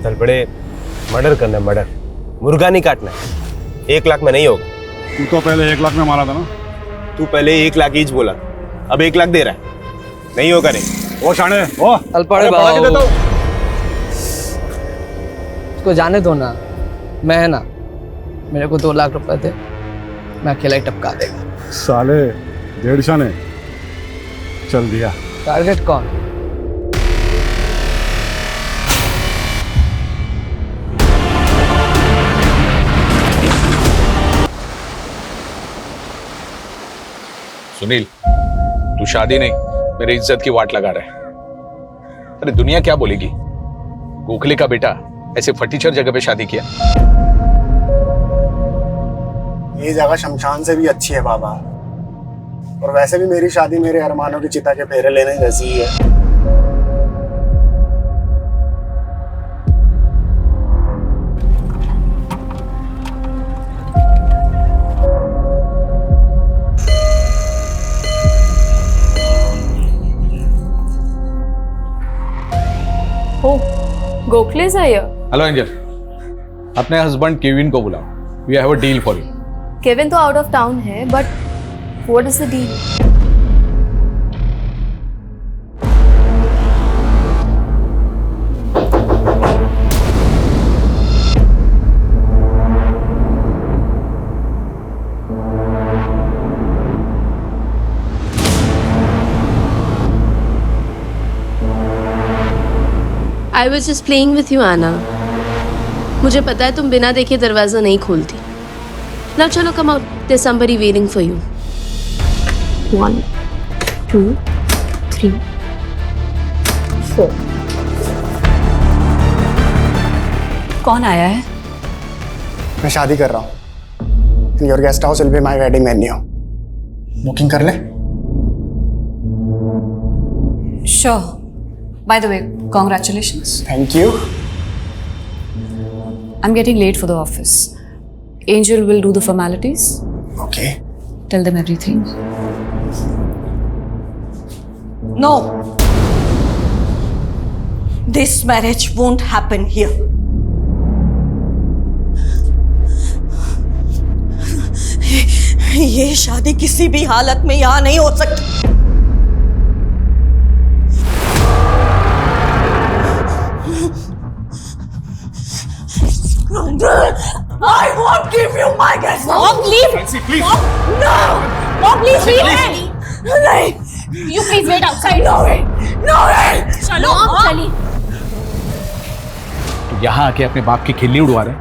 Talpade murder करना है, murder, मुर्गा नहीं काटना है। 1 लाख में नहीं होगा। तू तो पहले 1 लाख में मारा था ना। तू पहले 1 लाख ईच बोला, अब 1 लाख दे रहा है, नहीं होगा। नहीं ओ शाणे, ओ तलपड़े बढ़ा के देता हूं। उसको जाने दो ना, मैं है ना, मेरे को 2 लाख रुपए दे, मैं अकेला ही टपका देगा। साले 1.5 शाने चल दिया। टारगेट कौन? सुनील, तू शादी नहीं मेरी इज्जत की वाट लगा रहा है। अरे दुनिया क्या बोलेगी, गोखले का बेटा ऐसे फटीचर जगह पे शादी किया। ये जगह शमशान से भी अच्छी है बाबा, और वैसे भी मेरी शादी मेरे अरमानों की चिता के फेरे लेने जैसी ही है। Gokhale is here. Hello Angel, अपने हस्बैंड केविन को बुलाओ, we have a deal for you. Kevin तो आउट ऑफ टाउन है, but what is the deal? I was just playing with you, Anna. मुझे पता है तुम बिना देखे दरवाजा नहीं खोलती। Now चलो, come out. There's somebody waiting for you. 1, 2, 3, 4. कौन आया है? मैं शादी कर रहा हूँ। Your guest house will be my wedding venue. Booking कर ले। Sure. By the way, congratulations. Thank you. I'm getting late for the office. Angel will do the formalities. Okay. Tell them everything. No. This marriage won't happen here. ये शादी किसी भी हालत में यहाँ नहीं हो सकती। I won't give you my guest. Mom, leave. please. No. Mom, please leave. नहीं. You please wait outside. No way. No way. चलो, चलिए। तो यहाँ आके अपने बाप की खिल्ली उड़वा रहे।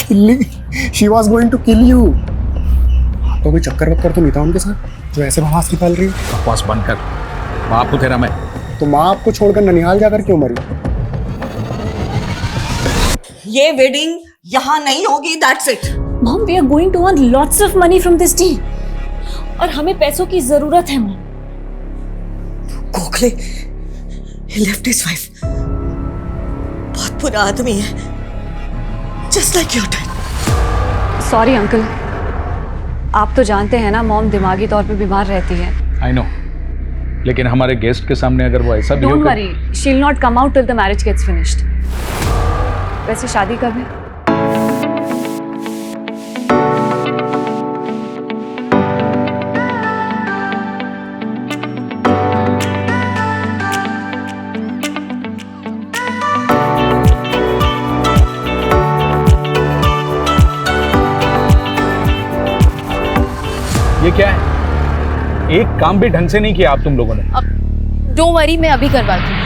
किल्ली? She was going to kill you. तो कोई चक्कर वक्कर तो नहीं था उनके साथ जो ऐसे बकवास निकाल रही है? बकवास बंद कर, बाप को तेरा मैं। तो माँ आपको छोड़कर ननिहाल जाकर क्यों मरी? ये वेडिंग यहाँ नहीं होगी, that's it. Mom, we are going to earn lots of money from this deal. और हमें पैसों की जरूरत है, Mom. Gokhale, he left his wife. बहुत बुरा आदमी है, just like your dad. Sorry, uncle. आप तो जानते हैं ना, मॉम दिमागी तौर पे बीमार रहती है। आई नो, लेकिन हमारे गेस्ट के सामने अगर वो ऐसा Don't worry, she'll not come out till the marriage gets finished. वैसे शादी कब है? ये क्या है? एक काम भी ढंग से नहीं किया आप तुम लोगों ने। अब डोंट वरी, मैं अभी करवाती हूँ।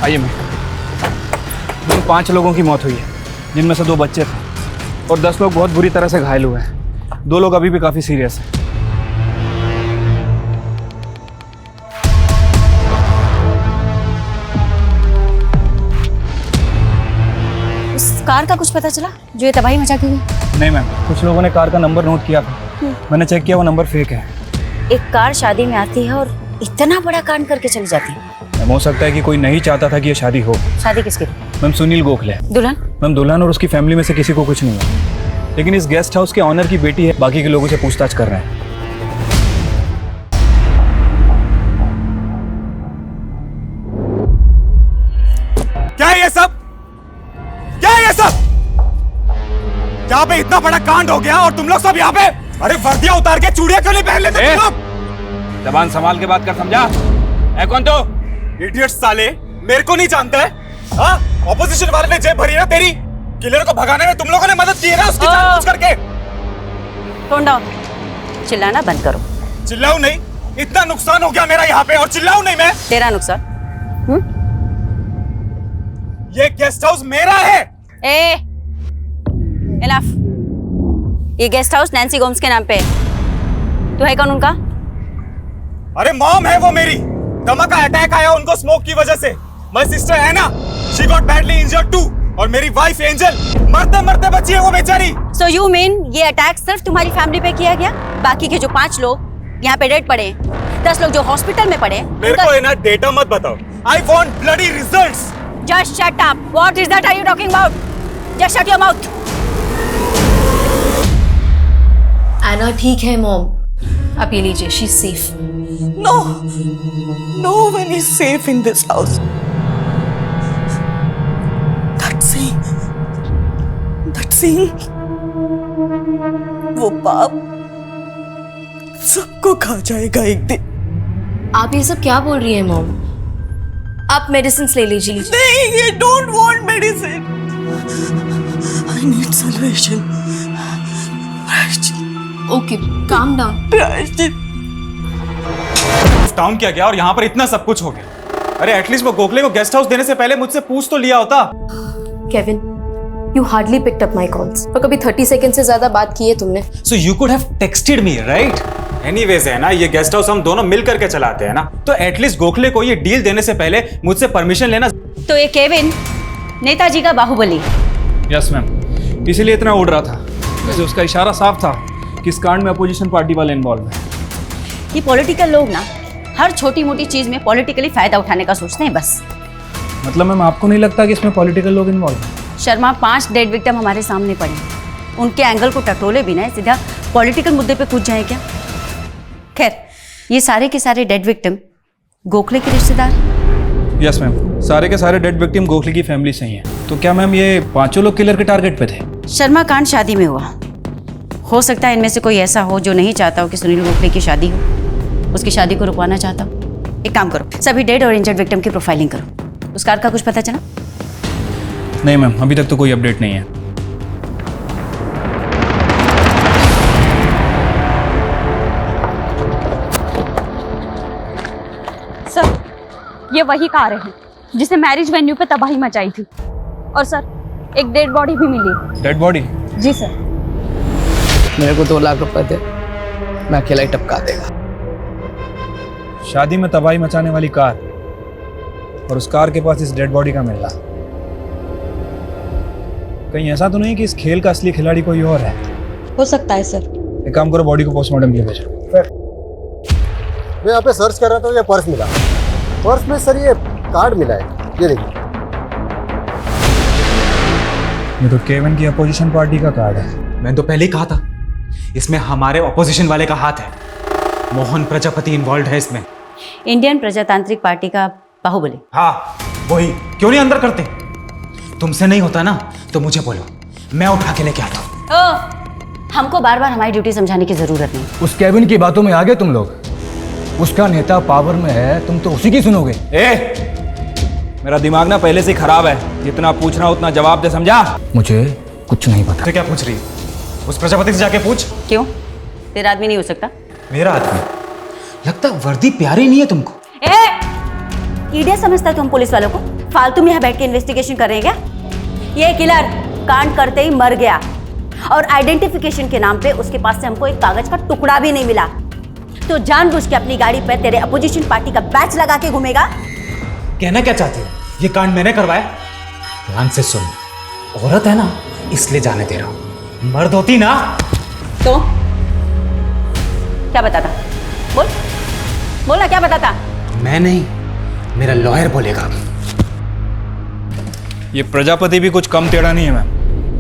आइए मैम। 5 लोगों की मौत हुई है, जिनमें से 2 बच्चे थे और 10 लोग बहुत बुरी तरह से घायल हुए हैं। 2 लोग अभी भी काफ़ी सीरियस हैं। उस कार का कुछ पता चला जो ये तबाही मचा के गई? नहीं मैम, कुछ लोगों ने कार का नंबर नोट किया था, मैंने चेक किया, वो नंबर फेक है। एक कार शादी में आती है और इतना बड़ा कांड करके चली जाती है। मैम हो सकता है कि कोई नहीं चाहता था कि ये शादी हो। शादी किसकी? मैम सुनील गोखले। दुल्हन? मैम दुल्हन और उसकी फैमिली में से किसी को कुछ नहीं है, लेकिन इस गेस्ट हाउस के ऑनर की बेटी है, बाकी के लोगों से पूछताछ कर रहे हैं। क्या है ये सब? क्या है ये सब? यहाँ पे इतना बड़ा कांड हो गया और तुम लोग सब यहाँ पे? अरे वर्दियां उतार के चूड़ियां क्यों नहीं पहन लेते तुम लोग? जबान संभाल के बात कर, समझा? है कौन तो? इडियट साले, मेरे को नहीं जानता है? हाँ, ऑपोजिशन वाले ने जेब भरी ना तेरी। किलर को भगाने में तुम लोगों ने मदद की है ना उसकी जानबूझ करके। टोन डाउन, चिल्लाना बंद करो। चिल्लाऊं नहीं? इतना नुकसान हो गया मेरा यहाँ पे और चिल्लाऊं नहीं मैं? तेरा नुकसान? ये गेस्ट हाउस मेरा है। इनफ। ये गेस्ट हाउस नैन्सी गोम्स के नाम पे है। तू है कौन उनका? अरे मॉम है वो मेरी। दमा का अटैक आया उनको स्मोक की वजह से। My sister Anna, she got badly injured too. और मेरी वाइफ एंजल मरते मरते बची है वो बेचारी। So you mean ये अटैक सिर्फ तुम्हारी फैमिली पे किया गया? बाकी के जो 5 लोग यहाँ पे डेड पड़े, 10 लोग जो हॉस्पिटल में पड़े, मेरे को एना डेटा मत बताओ। I want bloody results. Just shut up. What is that are you talking about? Just shut your mouth. एना ठीक है मॉम, आप ये लीजिए, she is safe. No, no one is safe in this house. That scene, वो पाप सबको खा जाएगा एक दिन। आप ये सब क्या बोल रही हैं मॉम? आप मेडिसिन ले लीजिए। नहीं, I don't want medicine. I need salvation. Okay, calm down. Town किया गया और यहाँ पर इतना सब कुछ हो गया। अरे एटलीस्ट वो गोखले को गेस्ट हाउस देने से पहले मुझसे पूछ तो लिया होता। Kevin, you hardly picked up my calls और कभी 30 सेकंड से ज्यादा बात की है तुमने। So you could have texted me, right? Anyways है ना, ये गेस्ट हाउस हम दोनों मिल करके चलाते हैं ना, तो एटलीस्ट गोखले को ये डील देने से पहले मुझसे परमिशन लेना। तो ये केविन नेताजी का बाहुबली। यस मैम, इसीलिए इतना उड़ रहा था। वैसे उसका इशारा साफ था कि इस कांड में अपोजिशन पार्टी वाले इन्वॉल्व हैं। ये पॉलिटिकल लोग ना हर छोटी मोटी चीज में पॉलिटिकली फायदा उठाने का सोचते हैं बस। मतलब मैम आपको नहीं लगता कि इसमें पॉलिटिकल लोग इन्वॉल्व हैं? शर्मा, 5 डेड विक्टिम हमारे सामने पड़े, उनके एंगल को टटोले बिना सीधा पॉलिटिकल मुद्दे पे कूद जाए क्या? खैर, ये सारे के सारे डेड विक्टिम गोखले के रिश्तेदार? यस मैम, सारे के सारे डेड विक्टिम गोखले की फैमिली से ही हैं। तो क्या मैम ये 5 लोग किलर के टारगेट पे थे? शर्मा कांड शादी में हुआ, हो सकता है इनमें से कोई ऐसा हो जो नहीं चाहता हो कि सुनील गोखले की शादी हो, उसकी शादी को रुकवाना चाहता हो। एक काम करो, सभी डेड और इंजर्ड विक्टिम की प्रोफाइलिंग करो। उस कार का कुछ पता चला? नहीं मैम, अभी तक तो कोई अपडेट नहीं है। सर, ये वही कार है जिसे मैरिज वेन्यू पे तबाही मचाई थी। और सर, एक डेड बॉडी भी मिली। Dead body? जी सर। मेरे को 2 लाख रुपए थे, मैं अकेला ही टपका देगा। शादी में तबाही मचाने वाली कार और उस कार के पास इस डेड बॉडी का मिलना, कहीं ऐसा तो नहीं कि इस खेल का असली खिलाड़ी कोई और है? हो सकता है सर। एक काम करो, बॉडी को पोस्टमार्टम के लिए भेजो। मैं यहाँ पे सर्च कर रहा था, ये पर्स मिला। पर्स में सर ये कार्ड मिला है, ये देखिए। ये तो केविन की अपोजिशन पार्टी का कार्ड है। मैंने तो पहले ही कहा था, इसमें हमारे ऑपोजिशन वाले का हाथ है। मोहन प्रजापति इन्वॉल्व है इसमें। इंडियन प्रजातांत्रिक पार्टी का बाहुबली। हाँ वही। क्यों नहीं अंदर करते? तुमसे नहीं होता ना तो मुझे बोलो, मैं उठा के लेके आता हूँ। हमको बार बार हमारी ड्यूटी समझाने की जरूरत नहीं। उस केविन की बातों में आ गए तुम लोग। उसका नेता पावर में है, तुम तो उसी की सुनोगे। मेरा दिमाग ना पहले से ही खराब है, जितना पूछना उतना जवाब दे, समझा? मुझे कुछ नहीं पता। तो क्या पूछ रही है? उस प्रजापति से जाके पूछ। क्यों? तेरा आदमी नहीं हो सकता? मेरा आदमी? लगता वर्दी प्यारी नहीं है तुमको। ईडियट समझता है तुम पुलिस वालों को? फालतू में यहाँ बैठ के इन्वेस्टिगेशन कर रहे हैं क्या? ये किलर कांड करते ही मर गया और आइडेंटिफिकेशन के नाम पे उसके पास से हमको एक कागज का टुकड़ा भी नहीं मिला। तो जानबूझ के अपनी गाड़ी पर तेरे अपोजिशन पार्टी का बैच लगा के घूमेगा। कहना क्या चाहती हो? ये कांड मैंने करवाया? ध्यान से सुन, औरत है ना इसलिए जाने दे रहा हूं, मर्द होती ना तो क्या बताता? बोल बोला, क्या बताता? मैं नहीं, मेरा लॉयर बोलेगा। ये प्रजापति भी कुछ कम टेढ़ा नहीं है मैम।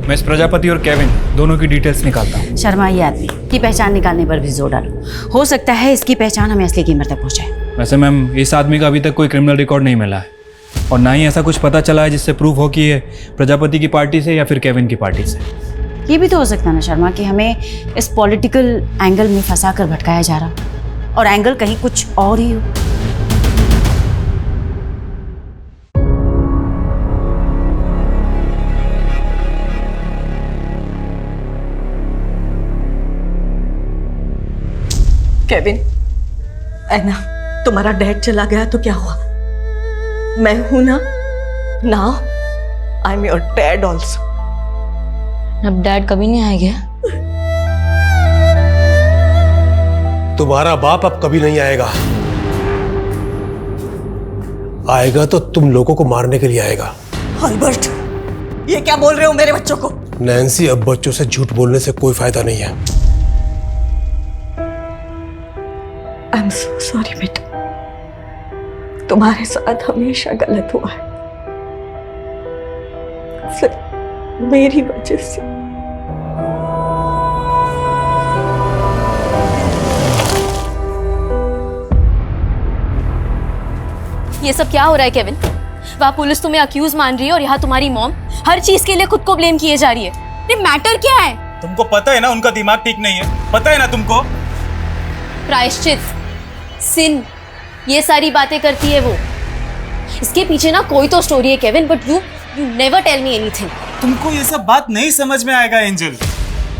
मैं इस प्रजापति और केविन दोनों की डिटेल्स निकालता हूँ। शर्मा, ये आदमी की पहचान निकालने पर भी जोर डालो। हो सकता है इसकी पहचान हमें असली कीमत तक पहुंचाए। वैसे मैम इस आदमी का अभी तक कोई क्रिमिनल रिकॉर्ड नहीं मिला है और ना ही ऐसा कुछ पता चला है जिससे प्रूफ हो कि ये प्रजापति की पार्टी से या फिर केविन की पार्टी से। ये भी तो हो सकता है ना शर्मा कि हमें इस पॉलिटिकल एंगल में फंसा कर भटकाया जा रहा और एंगल कहीं कुछ और ही हो। केविन, ऐना, तुम्हारा डैड चला गया तो क्या हुआ? मैं हूं ना, now I am your dad also. अब डैड कभी नहीं आएगा? तुम्हारा बाप अब कभी नहीं आएगा। आएगा तो तुम लोगों को मारने के लिए आएगा। अल्बर्ट, ये क्या बोल रहे हो मेरे बच्चों को? नैन्सी, अब बच्चों से झूठ बोलने से कोई फायदा नहीं है। आई एम सो सॉरी बेटा, तुम्हारे साथ हमेशा गलत हुआ है, सिर्फ मेरी वजह से। ये सब क्या हो रहा है केविन? वहाँ पुलिस तुम्हें अक्यूज मान रही है और यहाँ तुम्हारी मॉम हर चीज के लिए खुद को ब्लेम किए जा रही है। ये मैटर क्या है? तुमको पता है ना उनका दिमाग ठीक नहीं है, पता है ना तुमको? प्रायश्चित, सिन, ये सारी बातें करती है वो। इसके पीछे ना कोई तो स्टोरी है Kevin, but you never tell me anything. तुमको ये सब बात नहीं समझ में आएगा Angel.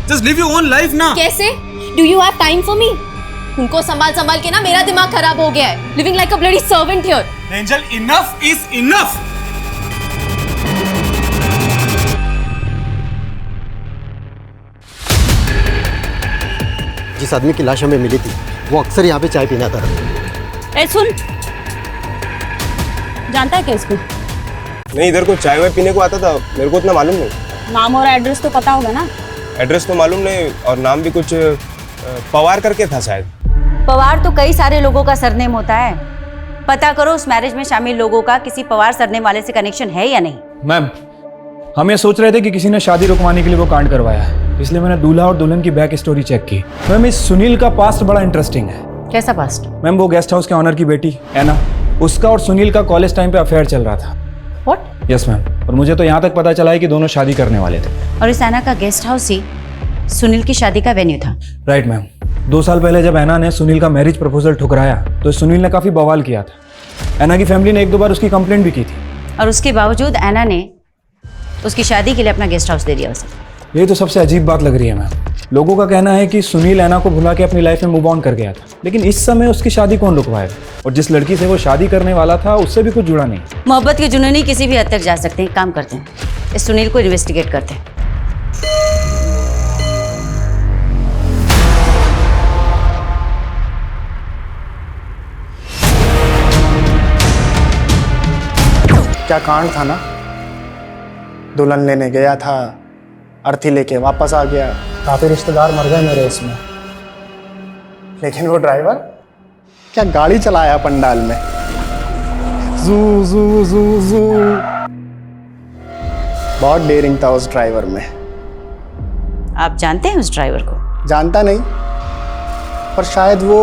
Just live your own life ना। कैसे? Do you have time for me? उनको संभाल संभाल के ना मेरा दिमाग खराब हो गया है। Living like a bloody servant here. Angel, enough is enough. जिस आदमी की लाश हमें मिली थी वो अक्सर यहाँ पे चाय पीना था। ए सुन, जानता है क्या इसको? नहीं, इधर को चाय वाय पीने को आता था, मेरे को उतना मालूम नहीं। नाम और एड्रेस तो पता होगा ना? एड्रेस तो मालूम नहीं और नाम भी कुछ पवार करके था शायद। पवार तो कई सारे लोगों का सरनेम होता है। पता करो उस मैरिज में शामिल लोगों का किसी पवार सरनेम वाले से कनेक्शन है या नहीं। मैम, हम ये सोच रहे थे कि किसी ने शादी रुकवाने के लिए वो कांड करवाया है, इसलिए मैंने दूल्हा और दुल्हन की बैक स्टोरी चेक की। मैम, इस सुनील का पास्ट बड़ा इंटरेस्टिंग है। कैसा पास्ट? मैम, वो गेस्ट हाउस के ऑनर की बेटी ऐना, उसका और सुनील का कॉलेज टाइम पे अफेयर चल रहा था। व्हाट? यस मैम, और मुझे तो यहाँ तक पता चला है कि दोनों शादी करने वाले थे। और इस ऐना का गेस्ट हाउस ही सुनील की शादी का वेन्यू था। Right ma'am. 2 साल पहले जब ऐना ने सुनील का मैरिज प्रपोजल ठुकराया तो सुनील ने काफी बवाल किया था। ऐना की फैमिली ने 1-2 बार उसकी कंप्लेंट भी की थी। और उसके बावजूद ऐना ने उसकी शादी के लिए अपना गेस्ट हाउस दे दिया उसे। ये तो सबसे अजीब बात लग रही है मैम। लोगों का कहना है कि सुनील ऐना को भुला के अपनी लाइफ में मूव ऑन कर गया था, लेकिन इस समय उसकी शादी कौन रुकवाएगा? और जिस लड़की से वो शादी करने वाला था उससे भी कुछ जुड़ा नहीं। मोहब्बत के जुनूनी किसी भी हद तक जा सकते हैं। काम करते हैं, इस सुनील को इन्वेस्टिगेट करते हैं। क्या कांड था ना, दुल्हन लेने गया था, अर्थी लेके वापस आ गया, काफी रिश्तेदार मर गए मेरे इसमें, लेकिन वो ड्राइवर क्या गाड़ी चलाया पंडाल में, जू जू जू जू। बहुत डेयरिंग था उस ड्राइवर में। आप जानते हैं उस ड्राइवर को? जानता नहीं, पर शायद वो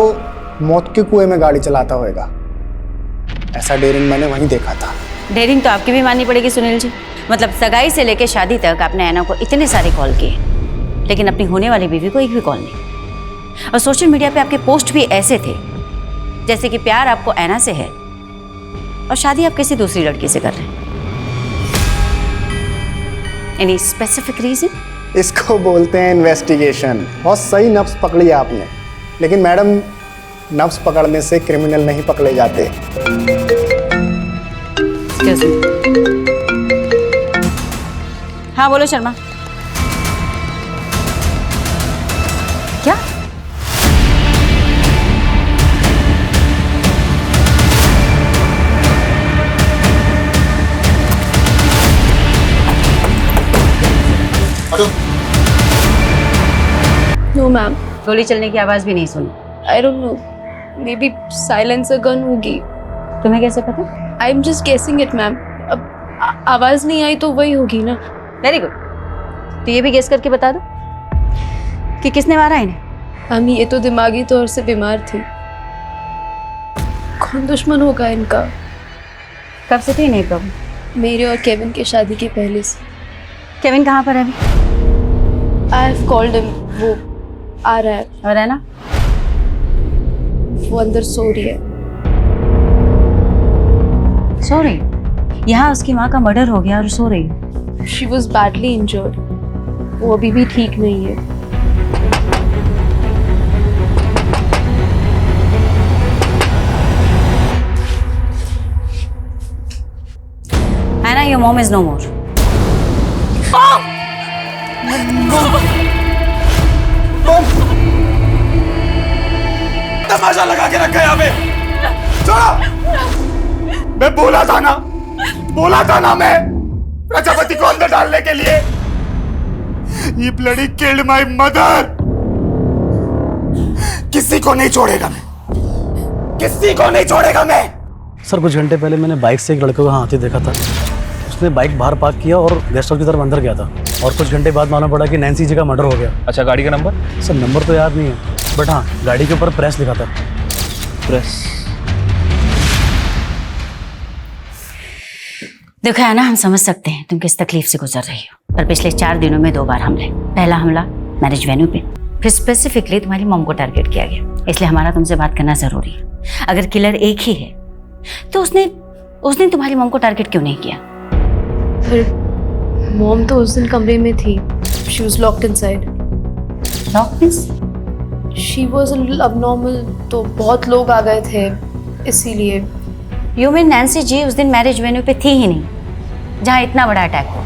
मौत के कुएं में गाड़ी चलाता होगा। ऐसा डेयरिंग मैंने वहीं देखा था। डेयरिंग तो आपकी भी माननी पड़ेगी सुनील जी। मतलब सगाई से लेकर शादी तक आपने ऐना को इतने सारे कॉल किए, लेकिन अपनी होने वाली बीवी को एक भी कॉल नहीं। और सोशल मीडिया पे आपके पोस्ट भी ऐसे थे जैसे कि प्यार आपको ऐना से है और शादी आप किसी दूसरी लड़की से कर रहे हैं। Any specific reason? इसको बोलते हैं इन्वेस्टिगेशन। बहुत सही नफ्स पकड़ी आपने, लेकिन मैडम, नफ्स पकड़ने से क्रिमिनल नहीं पकड़े जाते। Excuse me. हाँ बोलो शर्मा। क्या? No ma'am. गोली चलने की आवाज भी नहीं सुनी। I don't know, maybe silencer gun होगी। तुम्हें कैसे पता? I am just guessing it ma'am. अब आवाज नहीं आई तो वही होगी ना। Very good. तो ये भी गेस करके बता दो कि किसने मारा इन्हें। हम ये तो दिमागी तौर से बीमार थे। कौन दुश्मन होगा इनका? कब से थी नहीं प्रॉब्लम? मेरे और केविन की शादी के पहले से। केविन कहाँ पर है अभी? आई हैव कॉल्ड हिम, वो आ रहा है। और है ना? वो अंदर सो रही है। सो रही? यहाँ उसकी माँ का मर्डर हो गया और सो रही है। She was badly injured. वो अभी भी ठीक नहीं है। Anna, your mom is no more. तमाशा लगा के रखा है यहाँ पे। छोड़ो। मैं बोला था ना मैं प्रजापति को अंदर डालने के लिए। ये ब्लडी किल्ड माय मदर। किसी को नहीं छोड़ेगा मैं। सर कुछ घंटे पहले मैंने बाइक से एक लड़के को यहाँ आते देखा था। उसने बाइक बाहर पार्क किया और गेस्ट हाउस की तरफ अंदर गया था। और कुछ घंटे बाद मालूम पड़ा कि नैन्सी जी का मर्डर हो गया। अच्छा, गाड़ी का नंबर? सर नंबर तो याद नहीं है, बट हाँ गाड़ी के ऊपर प्रेस लिखा था। प्रेस? देखो है ना, हम समझ सकते हैं तुम किस तकलीफ से गुजर रही हो, पर पिछले 4 दिनों में 2 बार हमले। पहला हमला मैरिज वेन्यू पे, फिर स्पेसिफिकली तुम्हारी मॉम को टारगेट किया गया। इसलिए हमारा तुमसे बात करना जरूरी है। अगर किलर एक ही है तो उसने तुम्हारी मॉम को टारगेट क्यों नहीं किया? फिर मॉम तो उस दिन कमरे में थी। She was locked inside. Locked? She was abnormal, तो बहुत लोग आ गए थे इसीलिए। यू मीन नैन्सी जी उस दिन मैरिज वेन्यू पे थी ही नहीं जहां इतना बड़ा अटैक हुआ?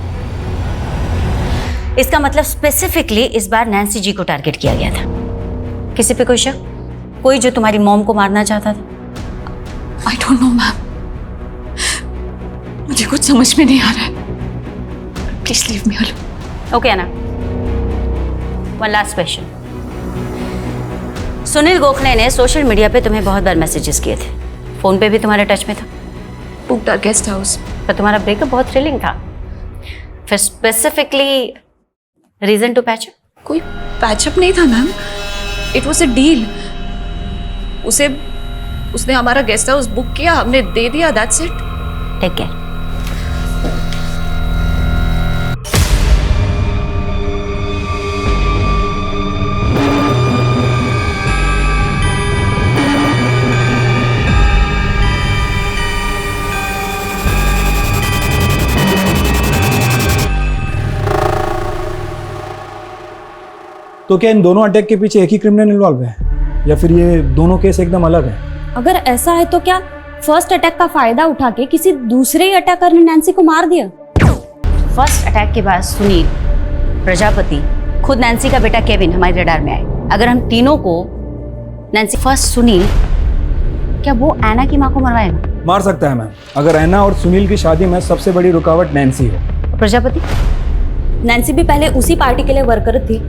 इसका मतलब स्पेसिफिकली इस बार नैन्सी जी को टारगेट किया गया था। किसी पे कोई शक? कोई जो तुम्हारी मॉम को मारना चाहता था? आई डोंट नो मैम, मुझे कुछ समझ में नहीं आ रहा है। Please leave me alone. Okay ना, one last question. Sunil Gokhale ने सोशल मीडिया पे तुम्हें बहुत बार मैसेजेस किए थे, फोन पे भी तुम्हारे टच में था। Booked our guest house. पर तुम्हारा ब्रेकअप बहुत थ्रिलिंग था। फिर स्पेसिफिकली रीजन टू पैचअप? कोई पैचअप नहीं था ma'am, it was a deal. उसने हमारा गेस्ट हाउस बुक किया, हमने दे दिया, दैट्स इट। Take care. तो क्या इन दोनों अटैक के पीछे एक ही क्रिमिनल इन्वॉल्व है या फिर ये दोनों केस एकदम अलग है? अगर ऐसा है तो क्या फर्स्ट अटैक का फायदा उठा के किसी दूसरे ही अटैकर ने नैन्सी को मार दिया? फर्स्ट अटैक के बाद सुनील, प्रजापति, खुद नैन्सी का बेटा केविन हमारे रडार में आए। अगर हम तीनों को नैन्सी फर्स्ट सुनील, क्या वो एना की माँ को मरवाएगा? मार सकता है मैम, अगर एना और सुनील की शादी में सबसे बड़ी रुकावट नैन्सी है। प्रजापति? नैन्सी भी पहले उसी पार्टी के लिए वर्कर थी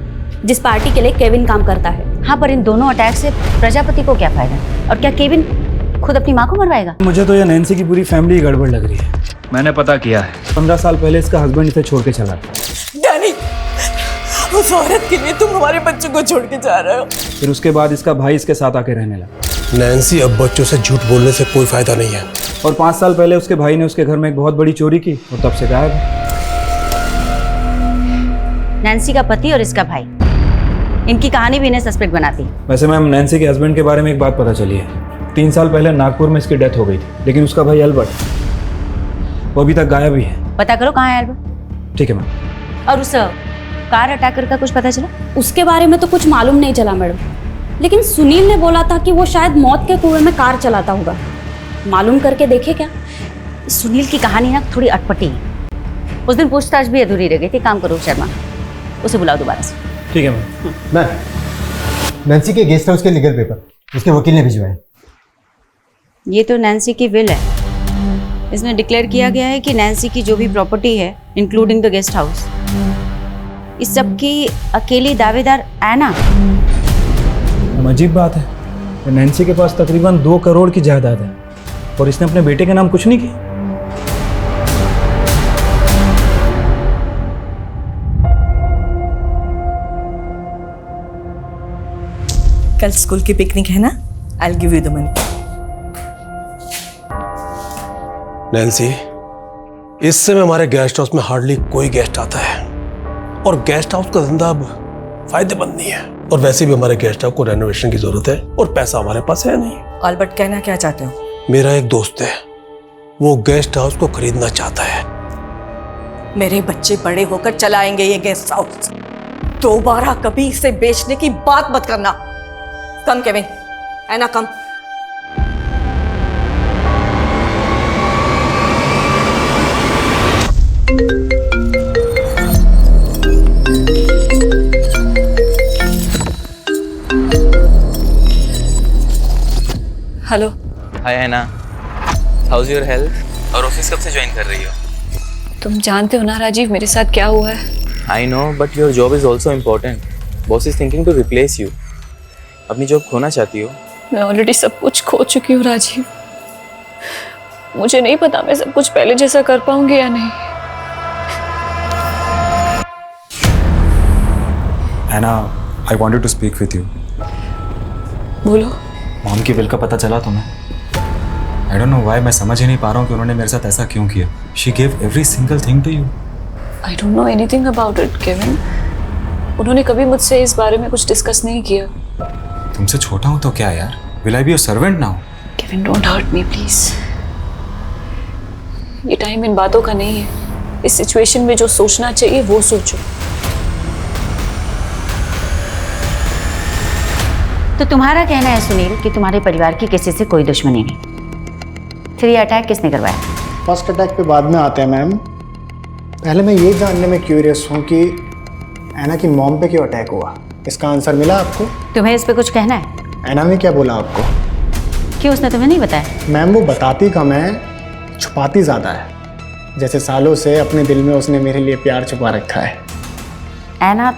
जिस पार्टी के लिए केविन काम करता है। हाँ, पर इन दोनों अटैक से प्रजापति को क्या फायदा? और क्या केविन खुद अपनी माँ को मरवाएगा? मुझे तो ये नैन्सी की पूरी फैमिली गड़बड़ लग रही है। मैंने पता किया है, 15 साल पहले इसका हस्बैंड इसे छोड़ के चला। डैनी, उस औरत के लिए तुम हमारे बच्चों को छोड़ के जा रहे हो। फिर उसके बाद इसका भाई इसके साथ आके रहने लगा। नैन्सी, अब बच्चों से झूठ बोलने से कोई फायदा नहीं है। और 5 साल पहले उसके भाई ने उसके घर में एक बहुत बड़ी चोरी की और तब से गायब है। नैन्सी का पति और इसका भाई, इनकी कहानी भी इन्हें सस्पेक्ट बनाती है। वैसे मैम, नैन्सी के हस्बैंड के बारे में एक बात पता चली है। 3 साल पहले नागपुर में इसकी डेथ हो गई थी, लेकिन उसका भाई अल्बर्ट, वो अभी तक गायब ही है। पता करो कहाँ है अल्बर्ट। ठीक है मैम। और उस कार अटैकर का कुछ पता चला? उसके बारे में तो कुछ मालूम नहीं चला मैडम, लेकिन सुनील ने बोला था कि वो शायद मौत के कुएं में कार चलाता होगा। मालूम करके देखे क्या? सुनील की कहानी ना थोड़ी अटपटी है। उस दिन पूछताछ भी अधूरी रह गई थी। काम करो शर्मा, उसे बुलाओ दोबारा से। ठीक है मैम। नैन्सी के गेस्ट हाउस के लीगल पेपर उसके वकील ने भिजवाए। ये तो नैन्सी की विल है। इसमें डिक्लेयर किया गया है कि नैन्सी की जो भी प्रॉपर्टी है इंक्लूडिंग द गेस्ट हाउस, इस सब की अकेली दावेदार ऐना। अजीब बात है, नैन्सी के पास तकरीबन 2 करोड़ की जायदाद है और इसने अपने बेटे के नाम कुछ नहीं किया। कल स्कूल की पिकनिक है ना, I will give you the money. Nancy, इस समय हमारे गेस्ट हाउस में हार्डली कोई गेस्ट आता है और गेस्ट हाउस का धंधा अब फायदेमंद नहीं है, और वैसे भी हमारे गेस्ट हाउस को रेनोवेशन की जरूरत है और पैसा हमारे पास है नहीं। ऑलबर्ट, कहना क्या चाहते हो? मेरा एक दोस्त है, वो गेस्ट हाउस को खरीदना चाहता है। मेरे बच्चे बड़े होकर चलाएंगे ये गेस्ट हाउस, दोबारा कभी इसे बेचने की बात मत करना। Come Kevin, Anna come. Hello. Hi Anna, how's your health? और ऑफिस कब से ज्वाइन कर रही हो? तुम जानते हो ना राजीव मेरे साथ क्या हुआ है। I know, but your job is also important. Boss is thinking to replace you. अपनी जॉब खोना चाहती हो? मैं ऑलरेडी सब कुछ खो चुकी हूँ राजीव। मुझे नहीं पता मैं सब कुछ पहले जैसा कर पाऊंगी या नहीं। Anna, I wanted to speak with you. बोलो। मॉम की विल का पता चला तुम्हें? आई डोंट नो व्हाई, मैं समझ ही नहीं पा रहा हूँ कि उन्होंने मेरे साथ ऐसा क्यों किया। She give every single thing to you. I don't know anything about it Kevin. उन्होंने कभी मुझसे इस बारे में कुछ डिस्कस नहीं किया। तुमसे छोटा हूँ तो क्या यार? Will I be your servant now? Kevin don't hurt me please. ये टाइम इन बातों का नहीं है। इस सिचुएशन में जो सोचना चाहिए वो सोचो। तो तुम्हारा कहना है सुनील कि तुम्हारे परिवार की किसी से कोई दुश्मनी नहीं, फिर ये अटैक किसने करवाया? फर्स्ट अटैक पे बाद में आते हैं मैम। पहले मैं ये जानने में क्यूरियस हूँ कि ऐना की मॉम पे क्यों अटैक हुआ। इसका आंसर मिला आपको? तुम्हें इस पे कुछ कहना है? ऐना ने क्या बोला आपको? क्यों, उसने तुम्हें नहीं बताया? मैम वो बताती कम है, छुपाती ज़्यादा है। जैसे सालों से अपने दिल में उसने मेरे लिए प्यार छुपा रखा है। ऐना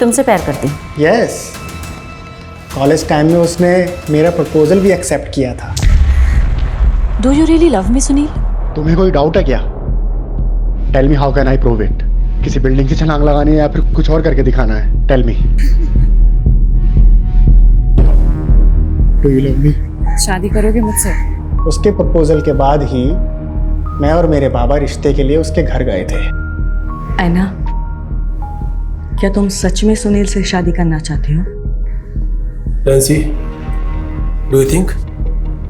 तुमसे प्यार करती? यस। कॉलेज टाइम में उसने मेरा प्रपोजल भी एक्सेप्ट किया था। Do you really love me Sunil? तुम्हें कोई डाउट है क्या? Tell me how can I prove it? किसी बिल्डिंग की छलांग लगानी है या फिर कुछ और करके दिखाना है? Tell me. Do you love me? शादी करोगे मुझसे? उसके प्रपोजल के बाद ही मैं और मेरे बाबा रिश्ते के लिए उसके घर गए थे। ऐना, क्या तुम सच में सुनील से शादी करना चाहती हो? नैन्सी, डू यू थिंक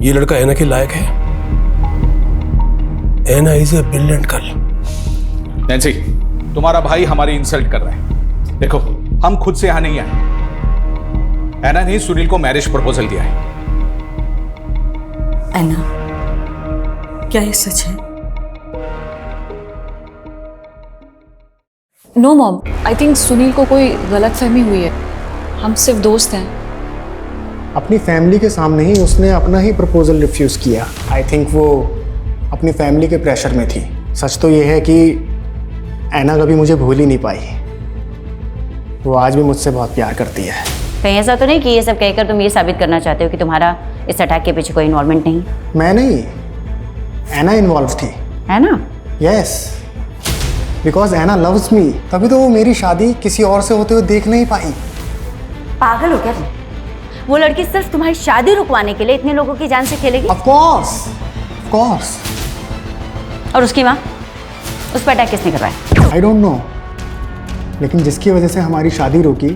ये लड़का ऐना के लायक है? Anna is a brilliant girl. Nancy, तुम्हारा भाई हमारी इंसल्ट कर रहा है। देखो, हम खुद से यहां नहीं आए। ऐना ने सुनील को मैरिज प्रपोजल दिया है। ऐना, क्या ये सच है? No mom, I think Sunil को कोई गलतफहमी हुई है। हम सिर्फ दोस्त हैं। अपनी फैमिली के सामने ही उसने अपना ही प्रपोजल रिफ्यूज़ किया। आई थिंक वो अपनी फैमिली के प्रेशर में थी। सच तो ये है कि ऐना कभी मुझे भूल ही नहीं पाई। वो आज भी मुझसे बहुत प्यार करती है। कहीं ऐसा तो नहीं कि ये सब कहकर तुम ये साबित करना चाहते हो कि तुम्हारा इस अटैक के पीछे कोई इन्वॉल्वमेंट नहीं? मैं नहीं, ऐना इन्वॉल्व थी। है ना? Yes, because Anna loves me. तभी तो वो मेरी शादी किसी और से होते हुए देख नहीं पाई। पागल हो क्या तुम? वो लड़की सिर्फ तुम्हारी शादी रुकवाने के लिए इतने लोगों की जान से खेलेगी? Of course. और उसकी माँ, उस पर अटैक किसने करवाया? आई डोंट नो, लेकिन जिसकी वजह से हमारी शादी रुकी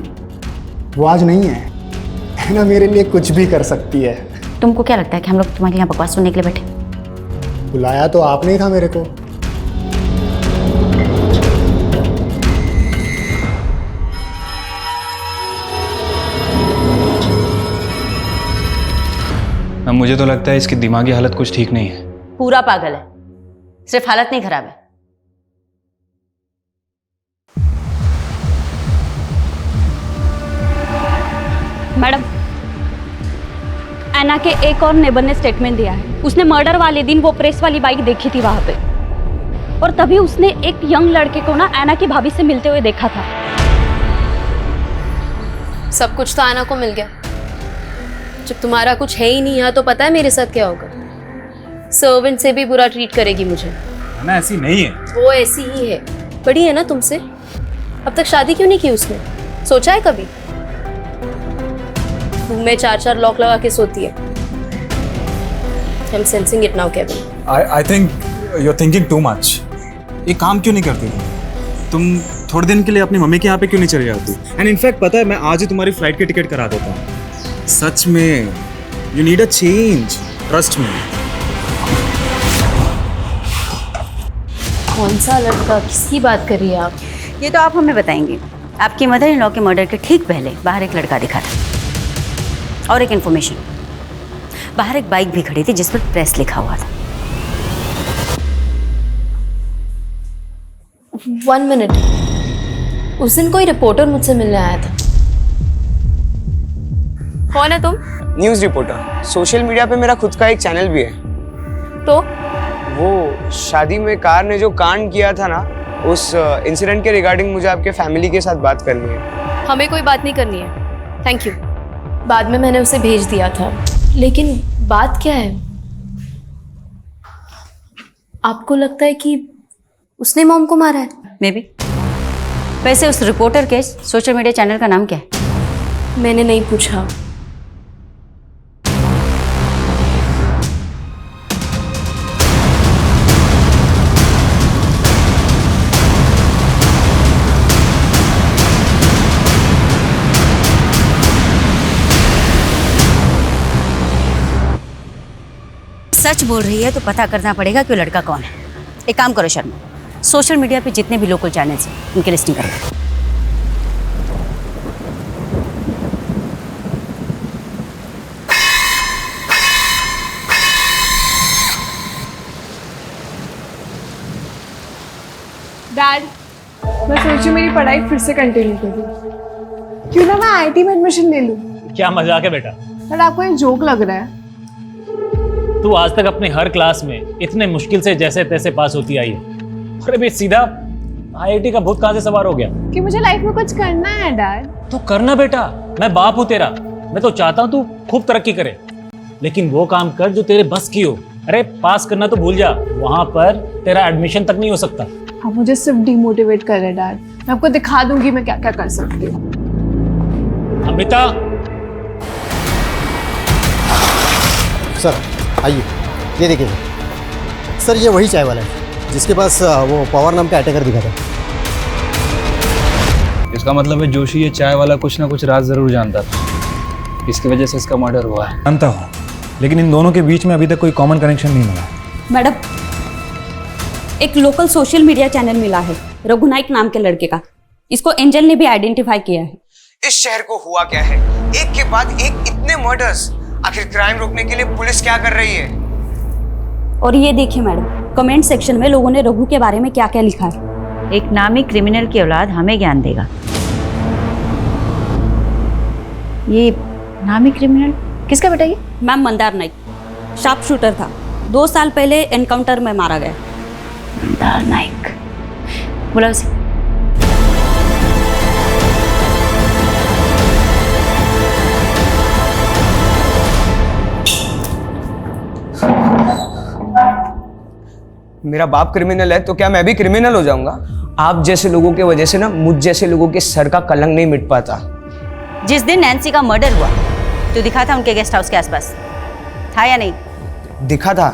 वो आज नहीं है। ऐना मेरे लिए कुछ भी कर सकती है। तुमको क्या लगता है कि हम लोग तुम्हारे यहाँ बकवास सुनने के लिए बैठे? बुलाया तो आपने ही था मेरे को। मुझे तो लगता है इसकी दिमागी हालत कुछ ठीक नहीं है। पूरा पागल है, सिर्फ हालत नहीं खराब है। मैडम, एना के एक और नेबर ने स्टेटमेंट दिया है। उसने मर्डर वाले दिन वो प्रेस वाली बाइक देखी थी वहां पे, और तभी उसने एक यंग लड़के को ना एना की भाभी से मिलते हुए देखा था। सब कुछ तो एना को मिल गया। जब तुम्हारा कुछ है ही नहीं यहाँ, तो पता है मेरे साथ क्या होगा? सर्वेंट से भी बुरा ट्रीट करेगी मुझे। ना ऐसी नहीं है। वो ऐसी ही है। बड़ी है ना तुमसे। अब तक शादी क्यों नहीं की उसने? सोचा है कभी? रूम में 4-4 लॉक लगा के सोती है। I'm sensing it now, Kevin. I think you're thinking too much. ये काम क्यों नहीं करती तुम थोड़े दिन के लिए अपनी मम्मी के यहाँ पे क्यों नहीं चली जाती? एंड इनफैक्ट पता है, मैं आज ही तुम्हारी फ्लाइट की टिकट करा देता हूँ। सच में you need a change, trust me. कौन सा लड़का? किसकी बात कर रही है आप? ये तो आप हमें बताएंगे। आपकी मदर इन लॉ के मर्डर के ठीक पहले बाहर एक लड़का दिखा था, और एक इन्फॉर्मेशन, बाहर एक बाइक भी खड़ी थी जिस पर प्रेस लिखा हुआ था। 1 मिनट। उस दिन कोई रिपोर्टर मुझसे मिलने आया था। कौन है तुम? News reporter. सोशल मीडिया पे मेरा खुद का एक चैनल भी है। तो वो शादी में कार ने जो कांड किया था ना, उस इंसिडेंट के रिगार्डिंग मुझे आपके फैमिली के साथ बात करनी है। हमें कोई बात नहीं करनी है, थैंक यू। बाद में मैंने उसे भेज दिया था, लेकिन बात क्या है? आपको लगता है कि उसने मॉम को मारा है? May be. वैसे उस रिपोर्टर के सोशल मीडिया चैनल का नाम क्या है? मैंने नहीं पूछा। सच बोल रही है तो पता करना पड़ेगा कि वो लड़का कौन है। एक काम करो शर्मा, सोशल मीडिया पे जितने भी लोकल चैनल्स हैं उनकी लिस्टिंग करो। डैड, मैं सोची मेरी पढ़ाई फिर से कंटिन्यू करूँ। क्यों ना मैं आईटी में एडमिशन ले लूँ। क्या मजाक है बेटा? बट आपको ये जोक लग रहा है। तू आज तक अपने हर क्लास में इतने मुश्किल से जैसे तैसे पास होती आई है, और अभी सीधा आईआईटी का भूत कहां से सवार हो गया? कि मुझे लाइफ में कुछ करना है डैड। तो करना बेटा, मैं बाप हूं तेरा। मैं तो चाहता हूं तू खूब तरक्की करे, लेकिन वो काम कर जो तेरे बस की हो। अरे पास करना तो भूल जा, वहां पर तेरा एडमिशन तक नहीं हो सकता। आप मुझे सिर्फ डिमोटिवेट कर रहे डैड। मैं आपको दिखा दूंगी मैं क्या क्या कर सकती हूँ। अमृता, सर आइए, ये देखिए सर, ये वही चाय वाला है जिसके पास वो पवार नाम का अटैकर दिखा था। इसका मतलब है जोशी ये चाय वाला कुछ ना कुछ राज जरूर जानता था, इसकी वजह से इसका मर्डर हुआ है। जानता हूँ, लेकिन इन दोनों के बीच में अभी तक कोई कॉमन कनेक्शन नहीं मिला। मैडम, एक लोकल सोशल मीडिया चैनल मिला है रघुनाइक नाम के लड़के का। इसको एंजल ने भी आइडेंटिफाई किया है। इस शहर को हुआ क्या है? एक के बाद एक इतने मर्डर्स। आखिर क्राइम रोकने के लिए पुलिस क्या कर रही है? और ये देखिए मैडम, कमेंट सेक्शन में लोगों ने रघु के बारे में क्या क्या लिखा है। एक नामी क्रिमिनल की औलाद हमें ज्ञान देगा। ये नामी क्रिमिनल किसका बेटा? ये ma'am Mandar Naik, sharp shooter था। 2 साल पहले एनकाउंटर में मारा गया। मंदार नाइक, बोला उसे। मेरा बाप क्रिमिनल है तो क्या मैं भी क्रिमिनल हो जाऊंगा? आप जैसे लोगों की वजह से ना मुझ जैसे लोगों के सर का कलंक नहीं मिट पाता। जिस दिन नैन्सी का मर्डर हुआ तो दिखा था उनके गेस्ट हाउस के आसपास, था या नहीं? दिखा था?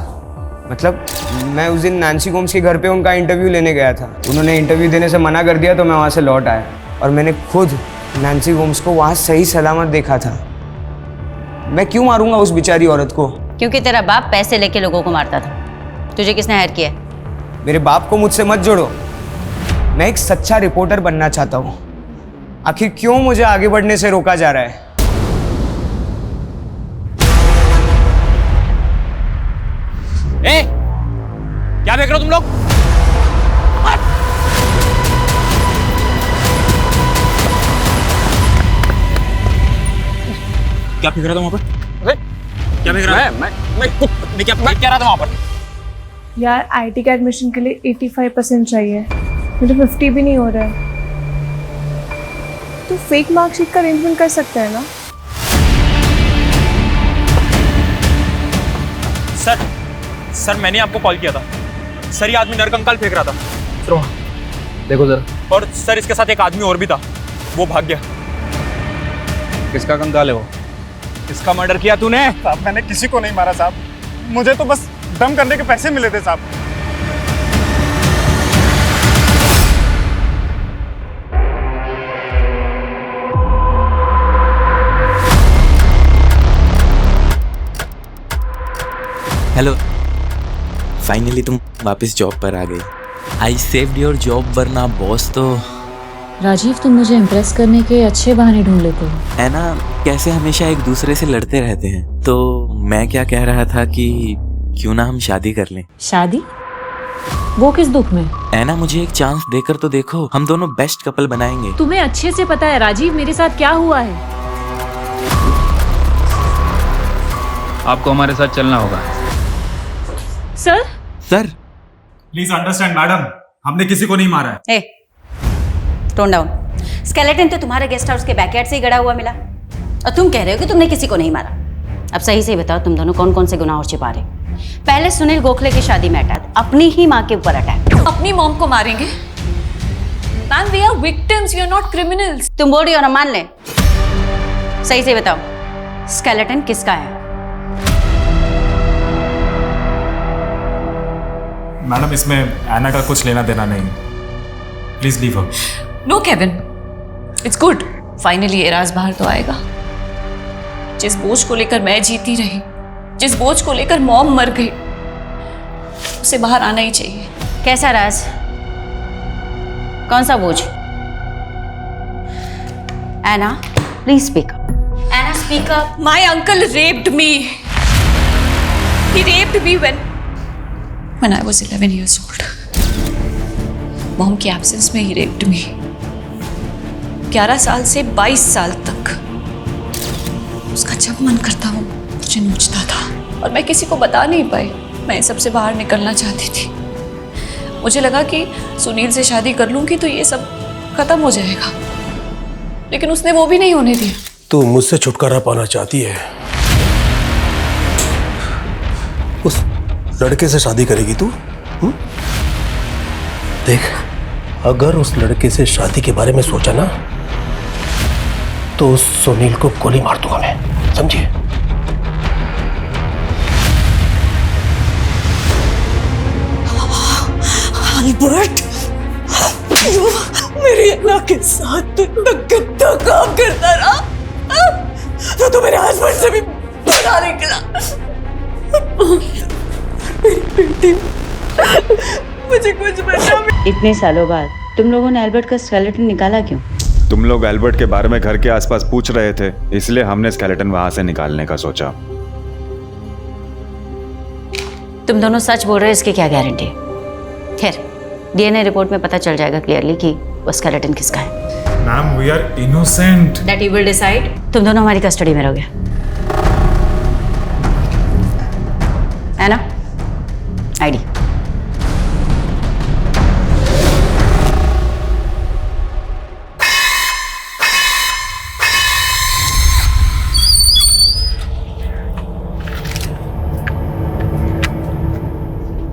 मतलब मैं उस दिन नैन्सी गोम्स के घर पे उनका इंटरव्यू लेने गया था। उन्होंने इंटरव्यू देने से मना कर दिया तो मैं वहाँ से लौट आया, और मैंने खुद नैन्सी गोम्स को वहाँ सही सलामत देखा था। मैं क्यों मारूंगा उस बेचारी औरत को? क्योंकि तेरा बाप पैसे लेके लोगों को मारता था। तुझे किसने हायर किया? मेरे बाप को मुझसे मत जोड़ो। मैं एक सच्चा रिपोर्टर बनना चाहता हूँ। आखिर क्यों मुझे आगे बढ़ने से रोका जा रहा है? ए, क्या देख रहे हो तुम लोग? क्या फेंक रहा था वहाँ पर? क्या फेंक रहा था? मैं क्या रहा था वहाँ पर? यार आईटी का एडमिशन के लिए 85% चाहिए, मुझे 50 भी नहीं हो रहा है। तो फेक मार्कशीट का अरेंजमेंट कर सकते हैं ना? सर मैंने आपको कॉल किया था सर, ये आदमी नरकंकाल फेंक रहा था। देखो जरा। और सर इसके साथ एक आदमी और भी था, वो भाग गया। किसका कंकाल है वो? किसका मर्डर किया तूने? साहब मैंने किसी को नहीं मारा साहब, मुझे तो बस दम करने के पैसे मिले थे साहब। हेलो, फाइनली तुम वापस जॉब पर आ गई। आई सेव्ड योर जॉब, वरना बॉस तो। राजीव, तुम मुझे इम्प्रेस करने के अच्छे बहाने ढूंढ लेते हो। है ना, कैसे हमेशा एक दूसरे से लड़ते रहते हैं। तो मैं क्या कह रहा था कि क्यों ना हम शादी कर लें। शादी? वो किस दुख में? है ना, मुझे एक चांस देकर तो देखो, हम दोनों बेस्ट कपल बनाएंगे। तुम्हें अच्छे से पता है राजीव मेरे साथ क्या हुआ है। आपको हमारे साथ चलना होगा। सर प्लीज अंडरस्टैंड मैडम, हमने किसी को नहीं मारा है। Tone down. स्केलेटन तो तुम्हारे गेस्ट हाउस के बैकयार्ड से ही गड़ा हुआ मिला, और तुम कह रहे हो कि तुमने किसी को नहीं मारा। अब सही से बताओ, तुम दोनों कौन कौन से गुनाह और छिपा रहे? पहले सुनील गोखले की शादी में अटैक, अपनी ही माँ के ऊपर अटैक। अपनी मॉम को मारेंगे? Ma'am, we are victims, we are not criminals. तुम बोल रही हो ना, मान ले। सही से बताओ, स्केलेटन किसका है? मैडम, इसमें एना का कुछ लेना देना नहीं, please leave her. No Kevin, it's good, finally ये राज बाहर तो आएगा। जिस बोझ को लेकर मैं जीती रही, जिस बोझ को लेकर मॉम मर गई, उसे बाहर आना ही चाहिए। कैसा राज? कौन सा बोझ? Anna, please speak up. Anna, speak up. My uncle raped me. He raped me when I was 11 years old. Mom की एब्सेंस में ही रेप्ड मी। 11 साल से 22 साल तक उसका जब मन करता वो मुझे नोचता था, और मैं किसी को बता नहीं पाई। मैं सबसे बाहर निकलना चाहती थी। मुझे लगा कि सुनील से शादी कर लूंगी तो ये सब खत्म हो जाएगा, लेकिन उसने वो भी नहीं होने दिया। तू मुझसे छुटकारा पाना चाहती है, उस लड़के से शादी करेगी तू? देख, अगर उस लड़के से शादी के बारे में सोचा ना, तो उस सुनील को गोली मार दूंगा मैं, समझिए? अल्बर्ट, मेरी अन्ना के साथ इतना गंदा काम करता रहा, तो मेरे हस्बैंड से भी बड़ा निकला। मेरी बेटी, मुझे कुछ बता। इतने सालों बाद तुम लोगों ने एल्बर्ट का स्केलेटन निकाला क्यों? तुम लोग एल्बर्ट के बारे में घर के आसपास पूछ रहे थे, इसलिए हमने स्केलेटन वहां से निकालने का सोचा। तुम दोनों सच बोल रहे हो, इसकी क्या गारंटी? खैर, डीएनए रिपोर्ट में पता चल जाएगा क्लियरली कि वो स्केलेटन किसका है। Ma'am, we are innocent. That you will decide. तुम दोनों हमारी कस्टडी में रहोगे, है ना? आईडी।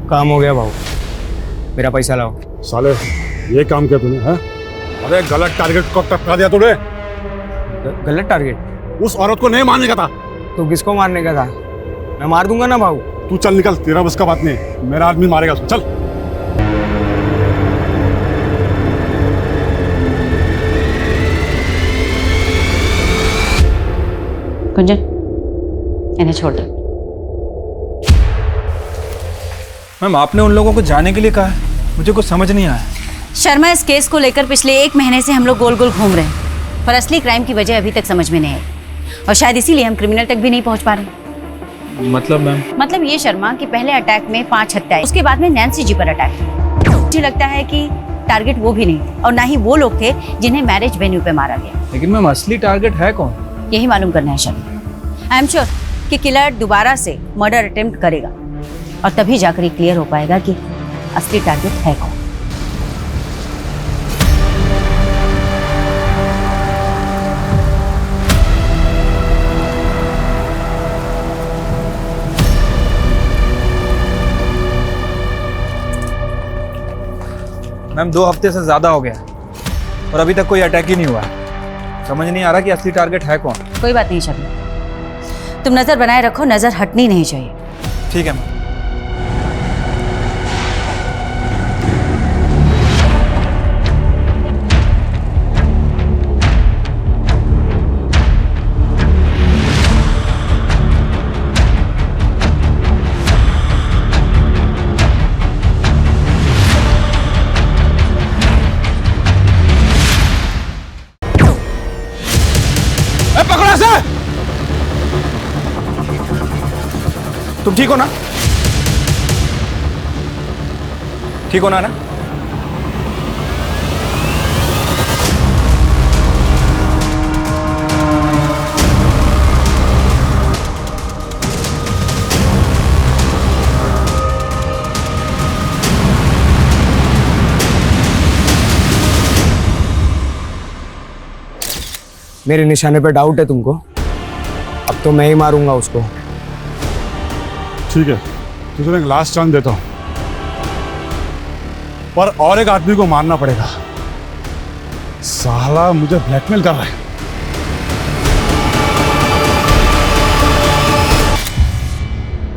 काम हो गया भाऊ, मेरा पैसा लाओ। साले, ये काम किया तूने? है? अरे गलत टारगेट को टपका दिया तूने। गलत टारगेट? उस औरत को नहीं मारने का था। तो किसको मारने का था? मैं मार दूंगा ना भाऊ। तू चल निकल, तेरा बस का बात नहीं, मेरा आदमी मारेगा उसको। चल। कुंजन, इन्हें छोड़ दो। मैम, आपने उन लोगों को जाने के लिए कहा है, मुझे कुछ समझ नहीं आया। शर्मा, इस केस को लेकर पिछले 1 महीने से हम लोग गोल गोल घूम रहे हैं, पर असली क्राइम की वजह अभी तक समझ में नहीं आई, और शायद इसीलिए हम क्रिमिनल तक भी नहीं पहुंच पा रहे। मतलब मैम? मतलब ये शर्मा कि पहले अटैक में 5 हत्याएं, उसके बाद में नैन्सी जी पर अटैक। मुझे लगता है कि टारगेट वो भी नहीं, और ना ही वो लोग थे जिन्हें मैरिज वेन्यू पे मारा गया। लेकिन मैम, असली टारगेट है कौन? यही मालूम करना है शर्मा। आई एम श्योर कि किलर दोबारा से मर्डर अटेम्प्ट करेगा और तभी जाकर ये क्लियर हो पाएगा कि असली टारगेट है कौन। मैम 2 हफ्ते से ज़्यादा हो गया और अभी तक कोई अटैक ही नहीं हुआ है। समझ नहीं आ रहा कि असली टारगेट है कौन। कोई बात नहीं शबनम, तुम नज़र बनाए रखो, नज़र हटनी नहीं चाहिए। ठीक है मैम। पकड़ो से। तुम ठीक हो ना? ठीक हो ना? मेरे निशाने पे डाउट है तुमको? अब तो मैं ही मारूंगा उसको। ठीक है, तुझे एक लास्ट चांस देता हूं, पर और एक आदमी को मारना पड़ेगा। साला मुझे ब्लैकमेल कर रहा है।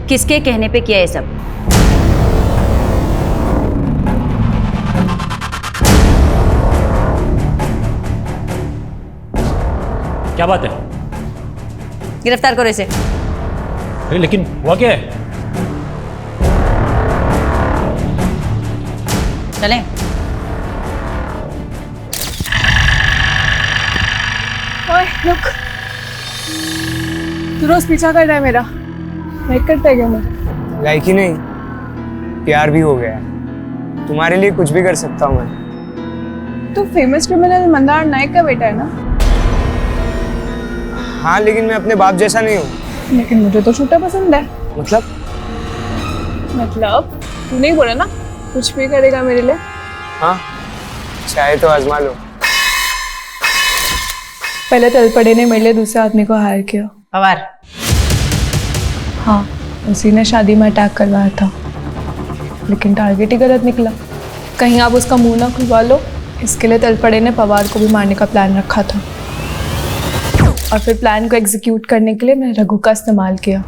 किसके कहने पे किया ये सब? क्या बात है? गिरफ्तार करो इसे। अरे लेकिन हुआ क्या है? चलें। ओए रुक, तू रोज पीछा कर रहा है मेरा, लाइक करता है क्या मुझे? लाइक ही नहीं, प्यार भी हो गया है। तुम्हारे लिए कुछ भी कर सकता हूँ मैं। तू फेमस क्रिमिनल मंदार नायक का बेटा है ना? हाँ, लेकिन मैं अपने बाप जैसा नहीं हूँ। लेकिन मुझे तो छोटा पसंद है। मतलब तू नहीं बोला ना कुछ भी करेगा मेरे लिए? हाँ, चाहे तो आजमा लो। पहले तलपड़े ने मेरे लिए दूसरे आदमी को हायर किया। पवार? हाँ, उसी ने शादी में अटैक करवाया था, लेकिन टारगेट ही गलत निकला। कहीं आप उसका मुंह ना खुलवा लो, इसके लिए तलपड़े ने पवार को भी मारने का प्लान रखा था। और फिर प्लान को एग्जीक्यूट करने के लिए मैंने रघु का इस्तेमाल किया।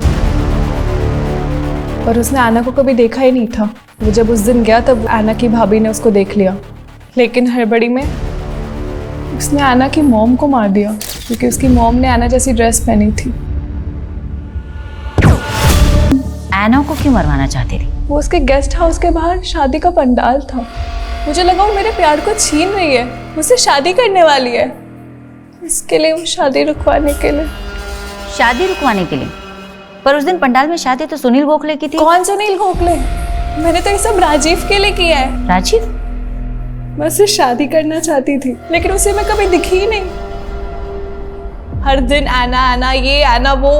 पर उसने आना को कभी देखा ही नहीं था। वो जब उस दिन गया तब आना की भाभी ने उसको देख लिया, लेकिन हड़बड़ी में उसने आना की मॉम को मार दिया, क्योंकि उसकी मॉम ने आना जैसी ड्रेस पहनी थी। आना को क्यों मरवाना चाहती थी? वो उसके गेस्ट हाउस के बाहर शादी का पंडाल था। मुझे लगा वो मेरे प्यार को छीन रही है, मुझसे शादी करने वाली है। इसके लिए वो शादी रुकवाने के लिए। शादी रुकवाने के लिए? पर उस दिन पंडाल में शादी तो सुनील गोखले की थी। कौन सुनील गोखले? मैंने तो ये सब राजीव के लिए किया है। राजीव? मैं उससे शादी करना चाहती थी, लेकिन उसे मैं कभी दिखी ही नहीं। हर दिन आना आना, ये आना वो,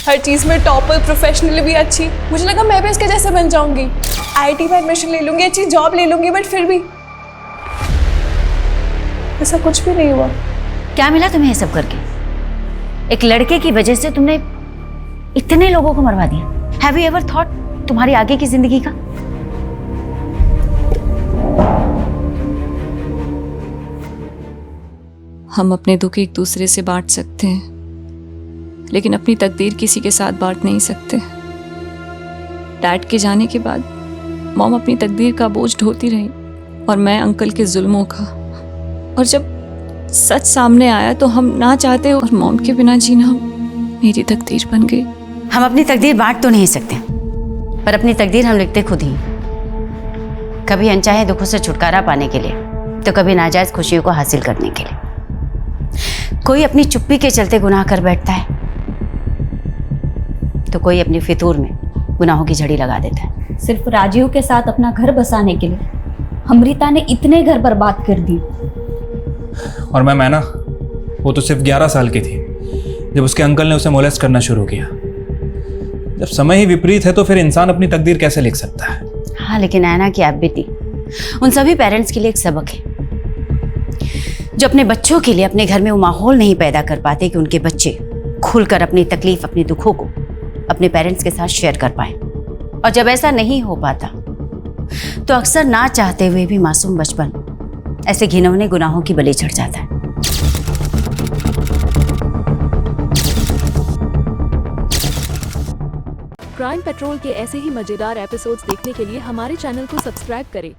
हर चीज में टॉपर, प्रोफेशनली भी अच्छी। मुझे लगा मैं भी इसके जैसे बन जाऊंगी, आईटी में एडमिशन ले लूंगी, अच्छी जॉब ले लूंगी, बट फिर भी ऐसा कुछ भी नहीं हुआ। क्या मिला तुम्हें ये सब करके? एक लड़के की वजह से तुमने इतने लोगों को मरवा दिया। हैव यू एवर थॉट तुम्हारी आगे की जिंदगी का? हम अपने दुख एक दूसरे से बांट सकते हैं, लेकिन अपनी तकदीर किसी के साथ बांट नहीं सकते। डैड के जाने के बाद मॉम अपनी तकदीर का बोझ ढोती रही और मैं अंकल के जुल्मों का। और जब सच सामने आया तो हम ना चाहते और मॉम के बिना जीना मेरी तकदीर बन गई। हम अपनी तकदीर बांट तो नहीं सकते, पर अपनी तकदीर हम लिखते खुद ही। कभी अनचाहे दुखों से छुटकारा पाने के लिए, तो कभी नाजायज खुशियों को हासिल करने के लिए। कोई अपनी चुप्पी के चलते गुनाह कर बैठता है, तो कोई अपनी फितूर में गुनाहों की झड़ी लगा देता है। सिर्फ राजीव के साथ अपना घर बसाने के लिए अमृता ने इतने घर बर्बाद कर दिए। और मैं ना, वो तो सिर्फ 11 साल की थी, जब उसके अंकल ने उसे मोलेस्ट करना शुरू किया। जब समय ही विपरीत है तो फिर इंसान अपनी तकदीर कैसे लिख सकता है? हाँ, लेकिन ऐना की आप बेटी उन सभी पेरेंट्स के लिए एक सबक है, जो अपने बच्चों के लिए अपने घर में वो माहौल नहीं पैदा कर पाते कि उनके बच्चे खुलकर अपनी तकलीफ, अपने दुखों को अपने पेरेंट्स के साथ शेयर कर पाए। और जब ऐसा नहीं हो पाता तो अक्सर ना चाहते हुए भी मासूम बचपन ऐसे घिनौने गुनाहों की बलि चढ़ जाता है। क्राइम पेट्रोल के ऐसे ही मजेदार एपिसोड्स देखने के लिए हमारे चैनल को सब्सक्राइब करें